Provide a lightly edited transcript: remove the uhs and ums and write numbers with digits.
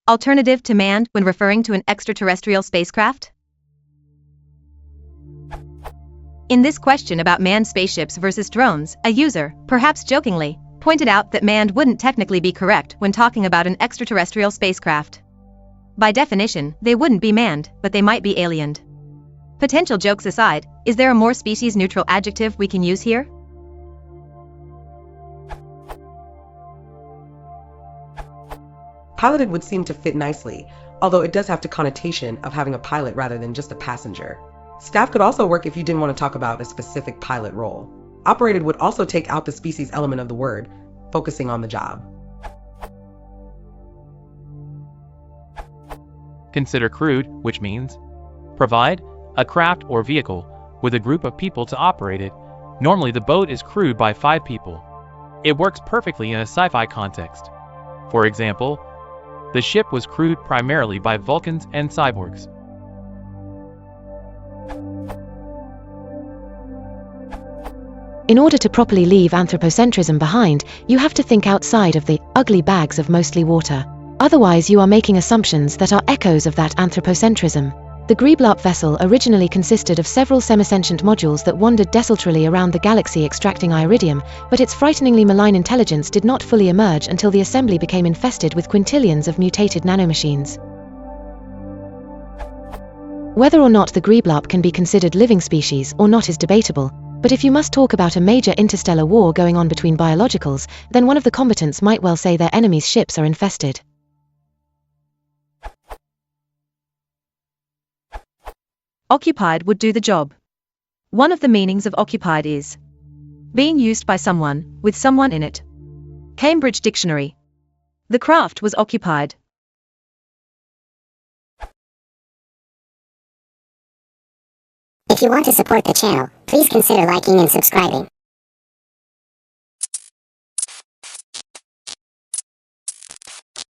Alternative to manned when referring to an extraterrestrial spacecraft? In this question about manned spaceships versus drones, a user, perhaps jokingly, pointed out that manned wouldn't technically be correct when talking about an extraterrestrial spacecraft. By definition, they wouldn't be manned, but they might be aliened. Potential jokes aside, is there a more species-neutral adjective we can use here? Piloted would seem to fit nicely, although it does have the connotation of having a pilot rather than just a passenger. Staff could also work if you didn't want to talk about a specific pilot role. Operated would also take out the species element of the word, focusing on the job. Consider crewed, which means provide a craft or vehicle with a group of people to operate it. Normally the boat is crewed by 5 people. It works perfectly in a sci-fi context. For example, the ship was crewed primarily by Vulcans and cyborgs. In order to properly leave anthropocentrism behind, you have to think outside of the ugly bags of mostly water. Otherwise you are making assumptions that are echoes of that anthropocentrism. The Greeblarp vessel originally consisted of several semisentient modules that wandered desultorily around the galaxy extracting iridium, but its frighteningly malign intelligence did not fully emerge until the assembly became infested with quintillions of mutated nanomachines. Whether or not the Greeblarp can be considered living species or not is debatable, but if you must talk about a major interstellar war going on between biologicals, then one of the combatants might well say their enemy's ships are infested. Occupied would do the job. One of the meanings of occupied is being used by someone, with someone in it. Cambridge Dictionary. The craft was occupied. If you want to support the channel, please consider liking and subscribing.